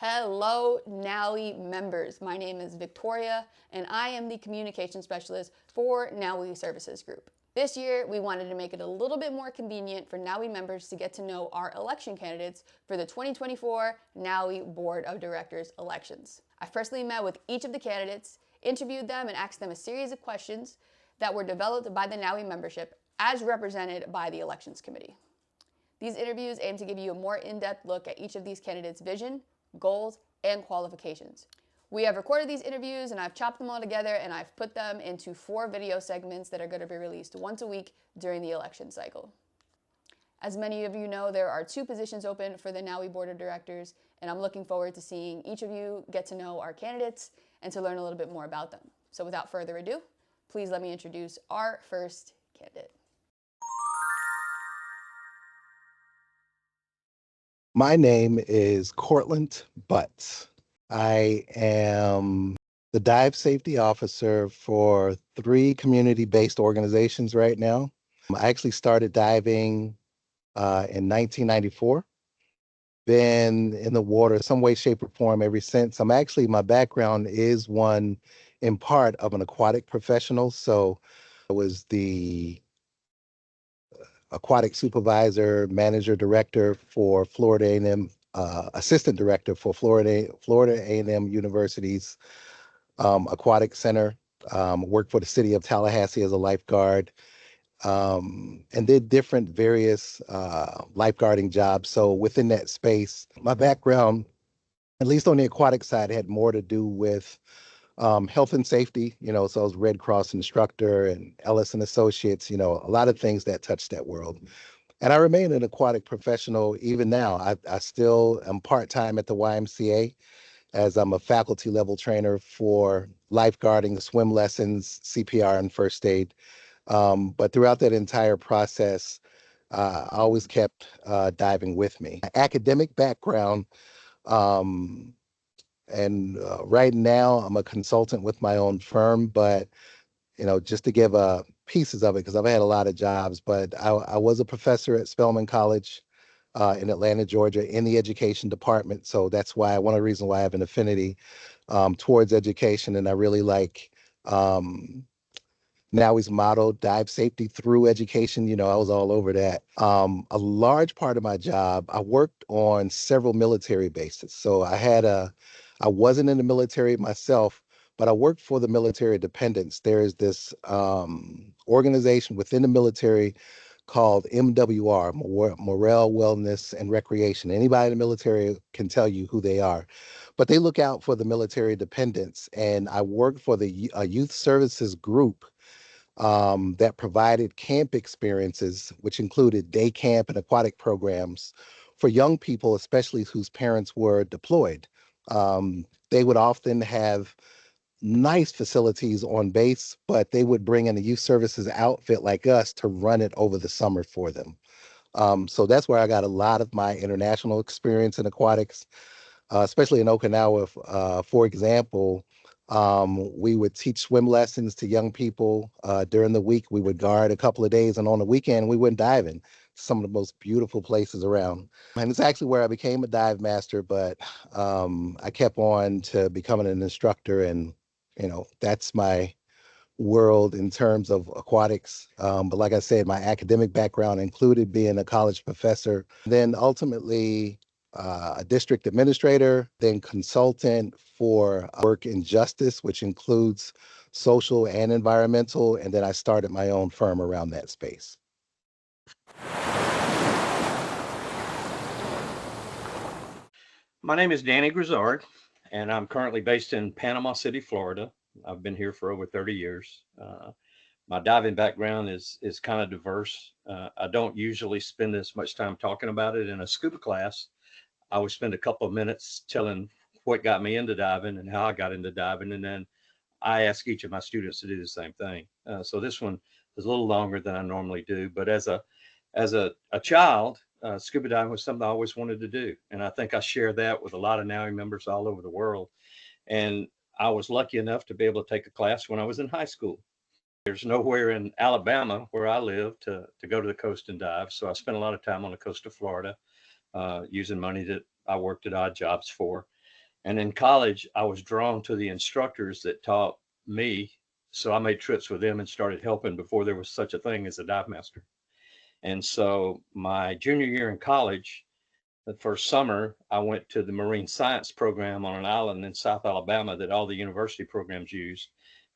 Hello, NAUI members. My name is Victoria, and I am the communication specialist for NAUI Services Group. This year, we wanted to make it a little bit more convenient for NAUI members to get to know our election candidates for the 2024 NAUI Board of Directors elections. I've personally met with each of the candidates, interviewed them, and asked them a series of questions that were developed by the NAUI membership as represented by the Elections Committee. These interviews aim to give you a more in-depth look at each of these candidates' vision, goals, and qualifications. We have recorded these interviews and I've chopped them all together and I've put them into 4 video segments that are going to be released once a week during the election cycle. As many of you know, there are 2 positions open for the NAUI Board of Directors, and I'm looking forward to seeing each of you get to know our candidates and to learn a little bit more about them. So without further ado, please let me introduce our first candidate. My name is Cortland Butts. I am the dive safety officer for 3 community-based organizations right now. I actually started diving in 1994. Been in the water some way, shape, or form ever since. My background is one in part of an aquatic professional. So I was the aquatic supervisor, manager, director for Florida A&M, assistant director for Florida A&M University's Aquatic Center. Worked for the city of Tallahassee as a lifeguard, and did different various lifeguarding jobs. So within that space, my background, at least on the aquatic side, had more to do with health and safety, so I was Red Cross instructor and Ellis and Associates, a lot of things that touch that world. And I remain an aquatic professional even now. I still am part-time at the YMCA as I'm a faculty level trainer for lifeguarding, swim lessons, CPR, and first aid. But throughout that entire process, I always kept diving with me. My academic background, and right now I'm a consultant with my own firm, but just to give pieces of it, because I've had a lot of jobs, but I was a professor at Spelman College in Atlanta, Georgia, in the education department. So that's why one of the reasons why I have an affinity towards education, and I really like NAUI's motto, dive safety through education. I was all over that. A large part of my job, I worked on several military bases. So I wasn't in the military myself, but I worked for the military dependents. There is this organization within the military called MWR, Morale, Wellness, and Recreation. Anybody in the military can tell you who they are, but they look out for the military dependents. And I worked for the youth services group that provided camp experiences, which included day camp and aquatic programs for young people, especially whose parents were deployed. They would often have nice facilities on base, but they would bring in a youth services outfit like us to run it over the summer for them. So that's where I got a lot of my international experience in aquatics, especially in Okinawa. For example, we would teach swim lessons to young people. During the week, we would guard a couple of days, and on the weekend, we went diving. Some of the most beautiful places around. And it's actually where I became a dive master, but I kept on to becoming an instructor, and that's my world in terms of aquatics. But like I said, my academic background included being a college professor, then ultimately a district administrator, then consultant for work in justice, which includes social and environmental. And then I started my own firm around that space. My name is Danny Grizzard, and I'm currently based in Panama City, Florida. I've been here for over 30 years. My diving background is kind of diverse. I don't usually spend as much time talking about it in a scuba class. I would spend a couple of minutes telling what got me into diving and how I got into diving, and then I ask each of my students to do the same thing. So this one is a little longer than I normally do, but as a child, scuba diving was something I always wanted to do. And I think I share that with a lot of NAUI members all over the world. And I was lucky enough to be able to take a class when I was in high school. There's nowhere in Alabama where I live to go to the coast and dive. So I spent a lot of time on the coast of Florida using money that I worked at odd jobs for. And in college, I was drawn to the instructors that taught me. So I made trips with them and started helping before there was such a thing as a dive master. And so my junior year in college, the first summer, I went to the marine science program on an island in South Alabama that all the university programs use.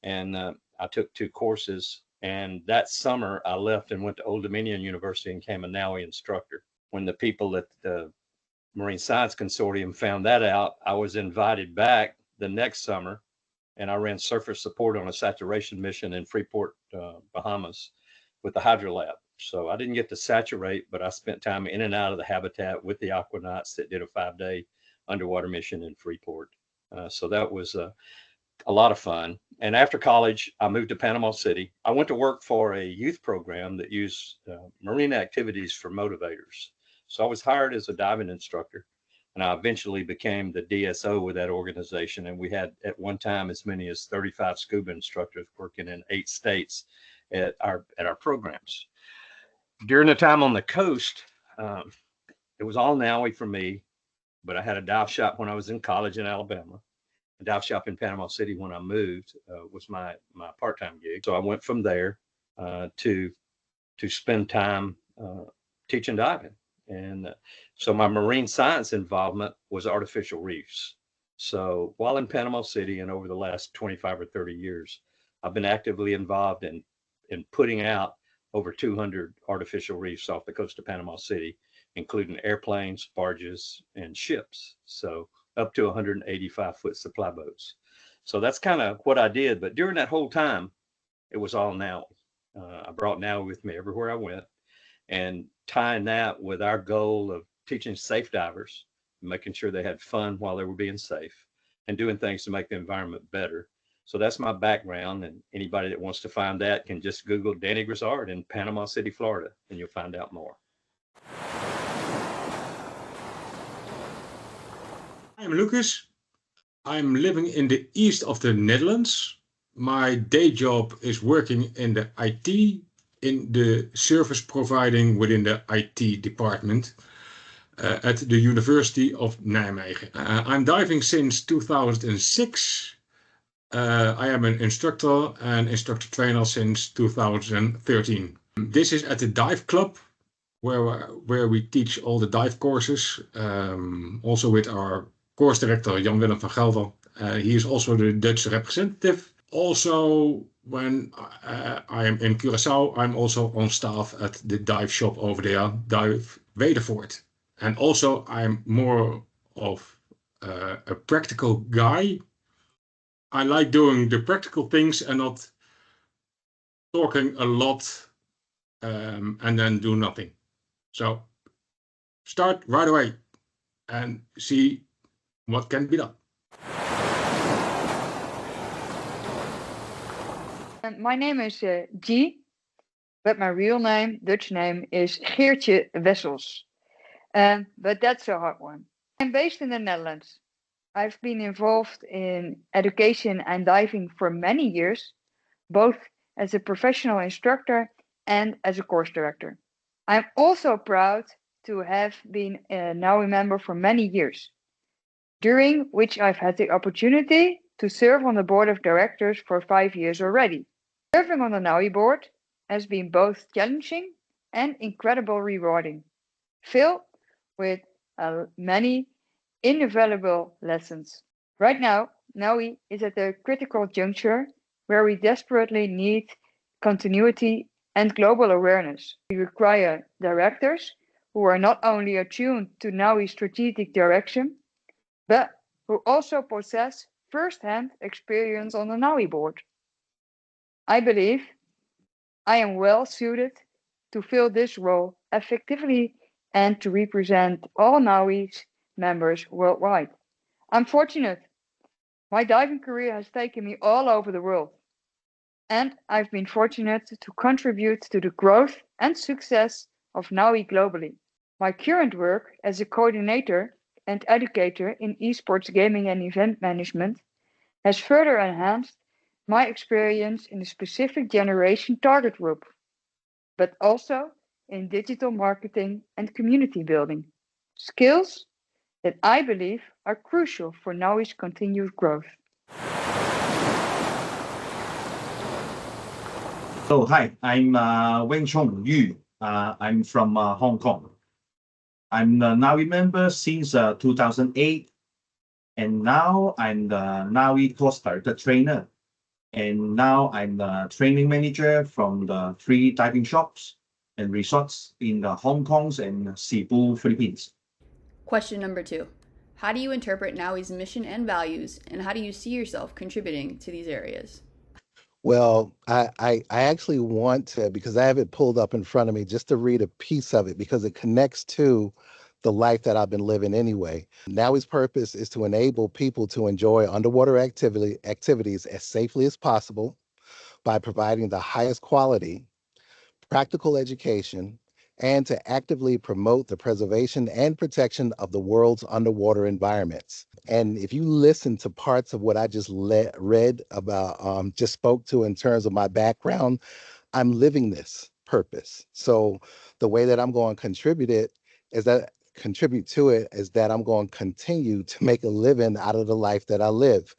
And I took 2 courses. And that summer, I left and went to Old Dominion University and became a NAUI instructor. When the people at the Marine Science Consortium found that out, I was invited back the next summer, and I ran surface support on a saturation mission in Freeport, Bahamas, with the Hydro Lab. So I didn't get to saturate, but I spent time in and out of the habitat with the aquanauts that did a 5-day underwater mission in Freeport. So that was a lot of fun. And after college, I moved to Panama City. I went to work for a youth program that used marine activities for motivators. So I was hired as a diving instructor, and I eventually became the DSO with that organization. And we had at one time as many as 35 scuba instructors working in 8 states at our programs. During the time on the coast, it was all NAUI for me, but I had a dive shop when I was in college in Alabama. A dive shop in Panama City when I moved was my part-time gig. So I went from there to spend time teaching diving. And so my marine science involvement was artificial reefs. So while in Panama City and over the last 25 or 30 years, I've been actively involved in putting out over 200 artificial reefs off the coast of Panama City, including airplanes, barges, and ships. So up to 185-foot supply boats. So that's kind of what I did. But during that whole time, it was all NAUI. I brought NAUI with me everywhere I went, and tying that with our goal of teaching safe divers, making sure they had fun while they were being safe, and doing things to make the environment better. So that's my background, and anybody that wants to find that can just Google Danny Grizzard in Panama City, Florida, and you'll find out more. I'm Lucas. I'm living in the east of the Netherlands. My day job is working in the IT, in the service providing within the IT department at the University of Nijmegen. I'm diving since 2006. I am an instructor and instructor trainer since 2013. This is at the Dive Club, where we teach all the dive courses, also with our course director Jan-Willem van Gelder. He is also the Dutch representative. Also, when I am in Curaçao, I'm also on staff at the dive shop over there, Dive Wedervoort. And also, I'm more of a practical guy. I like doing the practical things and not talking a lot and then do nothing. So start right away and see what can be done. My name is G, but my real name, Dutch name, is Geertje Wessels. But that's a hard one. I'm based in the Netherlands. I've been involved in education and diving for many years, both as a professional instructor and as a course director. I'm also proud to have been a NAUI member for many years, during which I've had the opportunity to serve on the board of directors for 5 years already. Serving on the NAUI board has been both challenging and incredibly rewarding, filled with many invaluable lessons. Right now, NAUI is at a critical juncture where we desperately need continuity and global awareness. We require directors who are not only attuned to NAUI's strategic direction, but who also possess first-hand experience on the NAUI board. I believe I am well suited to fill this role effectively and to represent all NAUI's members worldwide. I'm fortunate. My diving career has taken me all over the world, and I've been fortunate to contribute to the growth and success of NAUI globally. My current work as a coordinator and educator in esports gaming and event management has further enhanced my experience in the specific generation target group, but also in digital marketing and community building, skills that I believe are crucial for NAUI's continued growth. So hi, I'm Weng Chong Yu. I'm from Hong Kong. I'm a NAUI member since 2008, and now I'm the NAUI course director trainer. And now I'm the training manager from the 3 diving shops and resorts in the Hong Kong and Cebu, Philippines. Question number 2. How do you interpret NAUI's mission and values, and how do you see yourself contributing to these areas? Well, I actually want to, because I have it pulled up in front of me, just to read a piece of it because it connects to the life that I've been living anyway. NAUI's purpose is to enable people to enjoy underwater activities as safely as possible by providing the highest quality, practical education, and to actively promote the preservation and protection of the world's underwater environments. And if you listen to parts of what I just read about, just spoke to in terms of my background, I'm living this purpose. So the way that I'm going to contribute to it is that I'm going to continue to make a living out of the life that I live.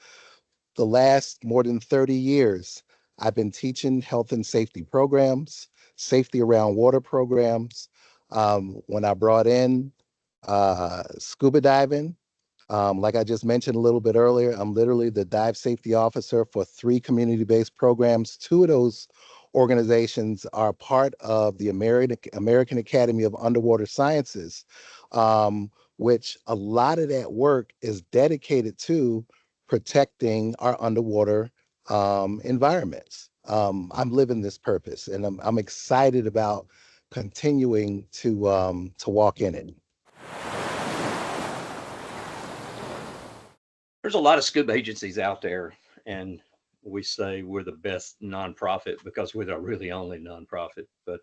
The last more than 30 years, I've been teaching health and safety programs, safety around water programs. When I brought in scuba diving, like I just mentioned a little bit earlier, I'm literally the dive safety officer for 3 community-based programs. 2 of those organizations are part of the American Academy of Underwater Sciences, which a lot of that work is dedicated to protecting our underwater environments. I'm living this purpose, and I'm excited about continuing to walk in it. There's a lot of scuba agencies out there, and we say we're the best nonprofit because we're the really only nonprofit. But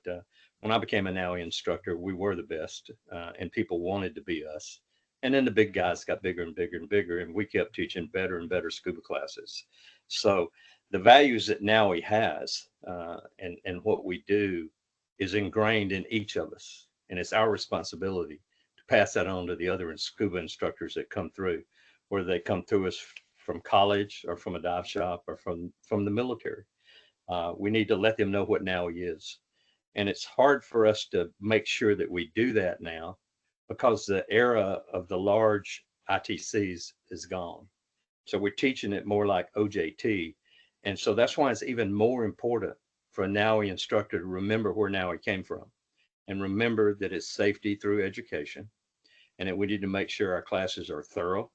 when I became a NAUI instructor, we were the best, and people wanted to be us. And then the big guys got bigger and bigger and bigger, and we kept teaching better and better scuba classes. So the values that NAUI has and what we do is ingrained in each of us, and it's our responsibility to pass that on to the other scuba instructors that come through, whether they come to us from college or from a dive shop or from the military. We need to let them know what NAUI is. And it's hard for us to make sure that we do that now because the era of the large ITCs is gone. So we're teaching it more like OJT. And so that's why it's even more important for a NAUI instructor to remember where NAUI came from and remember that it's safety through education, and that we need to make sure our classes are thorough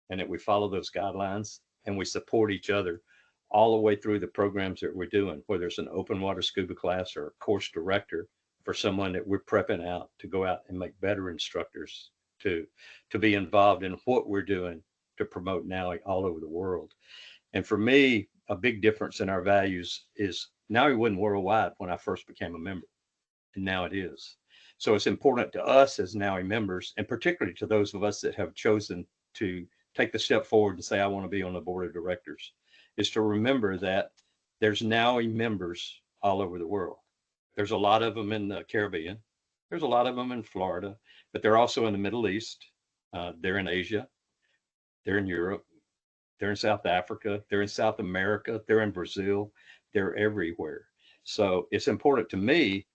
and that we follow those guidelines and we support each other all the way through the programs that we're doing, whether it's an open water scuba class or a course director for someone that we're prepping out to go out and make better instructors to be involved in what we're doing to promote NAUI all over the world. And for me, a big difference in our values is NAUI wasn't worldwide when I first became a member, and now it is. So it's important to us as NAUI members, and particularly to those of us that have chosen to take the step forward and say, I want to be on the board of directors, is to remember that there's NAUI members all over the world. There's a lot of them in the Caribbean. There's a lot of them in Florida, but they're also in the Middle East. They're in Asia. They're in Europe. They're in South Africa. They're in South America. They're in Brazil. They're everywhere. So it's important to me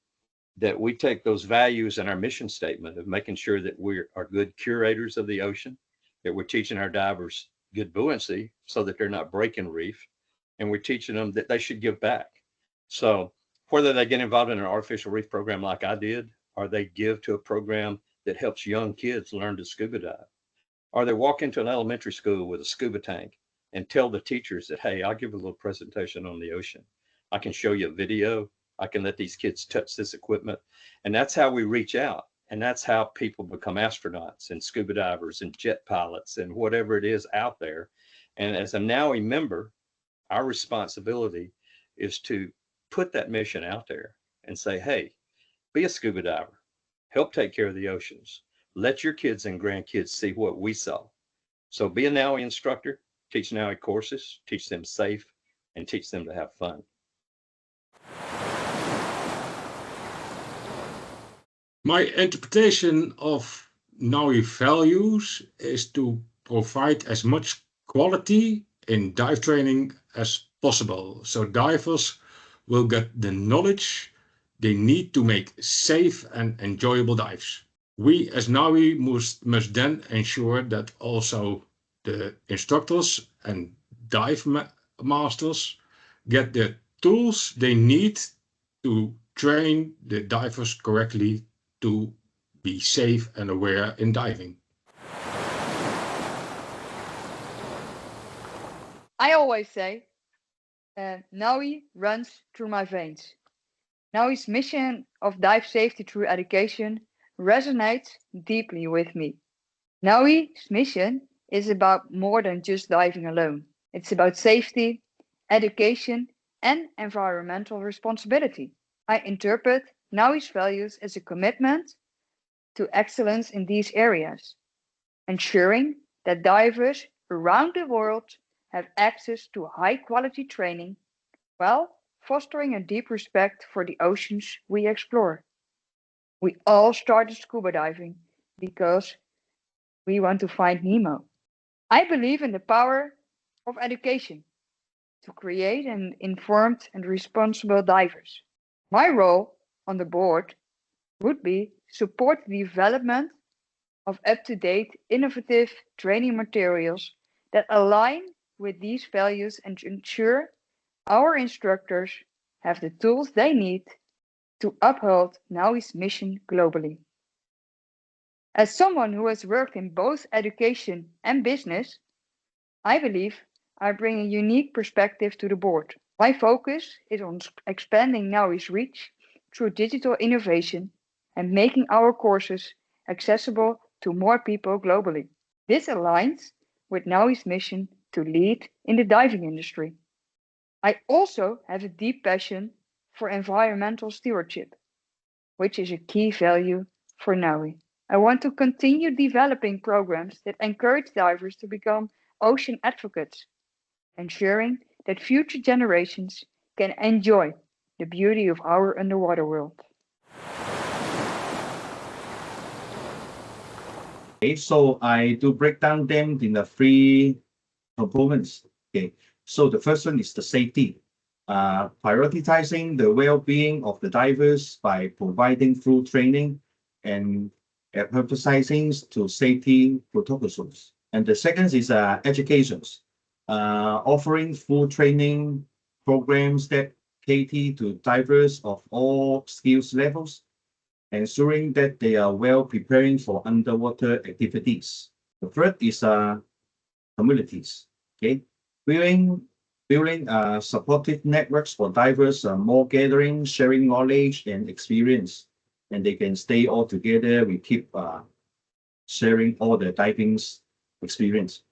that we take those values and our mission statement of making sure that we are good curators of the ocean, that we're teaching our divers good buoyancy so that they're not breaking reef, and we're teaching them that they should give back. So whether they get involved in an artificial reef program like I did, or they give to a program that helps young kids learn to scuba dive, or they walk into an elementary school with a scuba tank and tell the teachers that, hey, I'll give a little presentation on the ocean. I can show you a video. I can let these kids touch this equipment. And that's how we reach out. And that's how people become astronauts and scuba divers and jet pilots and whatever it is out there. And as a NAUI member, our responsibility is to put that mission out there and say, hey, be a scuba diver, help take care of the oceans. Let your kids and grandkids see what we saw. So be a NAUI instructor, teach NAUI courses, teach them safe, and teach them to have fun. My interpretation of NAUI values is to provide as much quality in dive training as possible. So divers will get the knowledge they need to make safe and enjoyable dives. We as NAUI must then ensure that also the instructors and dive masters get the tools they need to train the divers correctly to be safe and aware in diving. I always say, NAUI runs through my veins. NAUI's mission of dive safety through education resonates deeply with me. NAUI's mission is about more than just diving alone. It's about safety, education, and environmental responsibility. I interpret NAUI's values as a commitment to excellence in these areas, ensuring that divers around the world have access to high-quality training while fostering a deep respect for the oceans we explore. We all started scuba diving because we want to find Nemo. I believe in the power of education to create an informed and responsible divers. My role on the board would be support the development of up-to-date, innovative training materials that align with these values and ensure our instructors have the tools they need to uphold NAUI's mission globally. As someone who has worked in both education and business, I believe I bring a unique perspective to the board. My focus is on expanding NAUI's reach through digital innovation and making our courses accessible to more people globally. This aligns with NAUI's mission to lead in the diving industry. I also have a deep passion for environmental stewardship, which is a key value for NAUI. I want to continue developing programs that encourage divers to become ocean advocates, ensuring that future generations can enjoy the beauty of our underwater world. Okay, so I do break down them in the three components. Okay, so the first one is the safety. Prioritizing the well-being of the divers by providing full training and emphasizing to safety protocols. And the second is education, offering full training programs that cater to divers of all skills levels, ensuring that they are well preparing for underwater activities. The third is communities. Okay, building supportive networks for divers, more gathering, sharing knowledge and experience, and they can stay all together. We keep sharing all the diving experience.